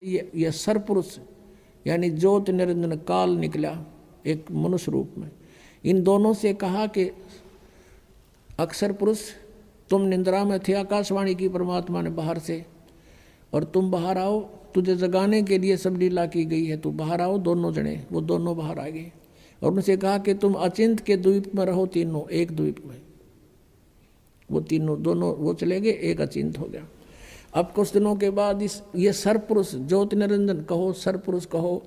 ये सरपुरुष यानी ज्योत निरंजन काल निकला एक मनुष्य रूप में। इन दोनों से कहा कि अक्षर पुरुष तुम निंद्रा में थे, आकाशवाणी की परमात्मा ने बाहर से, और तुम बाहर आओ, तुझे जगाने के लिए सब लीला की गई है, तू बाहर आओ। दोनों जने वो दोनों बाहर आ गए और उनसे कहा कि तुम अचिंत के द्वीप में रहो, तीनों एक द्वीप में। वो तीनों दोनों वो चले गए, एक अचिंत हो गया। अब कुछ दिनों के बाद ये सरपुरुष ज्योति निरंजन कहो, सरपुरुष कहो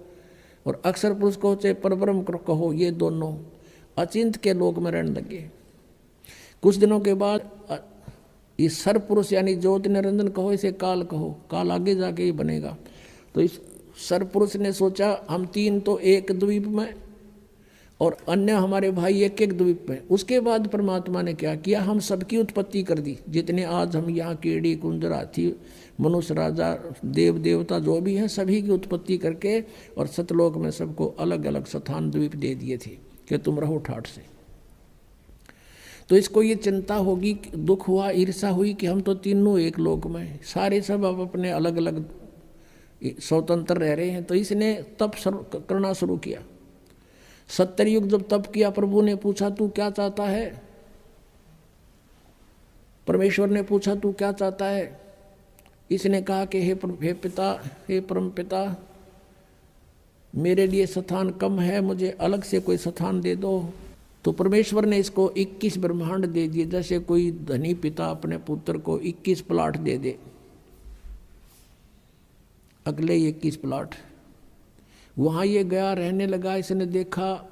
और अक्षर पुरुष कहो, चाहे परब्रह्म कहो, ये दोनों अचिंत के लोक में रहने लगे। कुछ दिनों के बाद इस सरपुरुष यानी ज्योति निरंजन कहो, इसे काल कहो, काल आगे जाके ही बनेगा। तो इस सरपुरुष ने सोचा हम तीन तो एक द्वीप में और अन्य हमारे भाई एक एक द्वीप में। उसके बाद परमात्मा ने क्या किया, हम सबकी उत्पत्ति कर दी। जितने आज हम यहाँ कीड़ी कुंजर हाथी मनुष्य राजा देव देवता जो भी हैं सभी की उत्पत्ति करके और सतलोक में सबको अलग अलग स्थान द्वीप दे दिए थे कि तुम रहो ठाठ से। तो इसको ये चिंता होगी, दुख हुआ, ईर्षा हुई कि हम तो तीनों एक लोक में, सारे सब अब अपने अलग अलग स्वतंत्र रह रहे हैं। तो इसने तप करना शुरू किया। 70 युग जब तप किया, प्रभु ने पूछा तू क्या चाहता है, परमेश्वर ने पूछा तू क्या चाहता है। इसने कहा कि हे पिता, हे परम पिता, मेरे लिए स्थान कम है, मुझे अलग से कोई स्थान दे दो। तो परमेश्वर ने इसको 21 ब्रह्मांड दे दिए, जैसे कोई धनी पिता अपने पुत्र को 21 प्लाट दे दे, अगले 21 प्लाट। वहाँ ये गया, रहने लगा। इसने देखा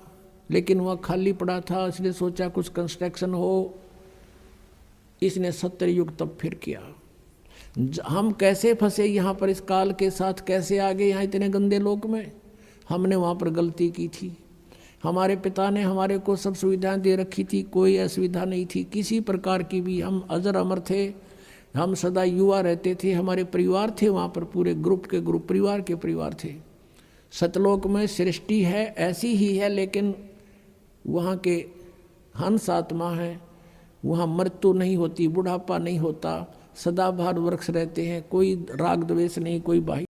लेकिन वहाँ खाली पड़ा था, इसने सोचा कुछ कंस्ट्रक्शन हो। इसने 70 युग तब फिर किया। हम कैसे फंसे यहाँ पर, इस काल के साथ कैसे आ गए यहाँ इतने गंदे लोक में। हमने वहाँ पर गलती की थी। हमारे पिता ने हमारे को सब सुविधाएं दे रखी थी, कोई असुविधा नहीं थी किसी प्रकार की भी। हम अजर अमर थे, हम सदा युवा रहते थे। हमारे परिवार थे वहाँ पर, पूरे ग्रुप के ग्रुप, परिवार के परिवार थे। सतलोक में सृष्टि है ऐसी ही है, लेकिन वहाँ के हंस आत्मा है, वहाँ मृत्यु नहीं होती, बुढ़ापा नहीं होता, सदाबहार वृक्ष रहते हैं, कोई राग द्वेष नहीं, कोई बाह्य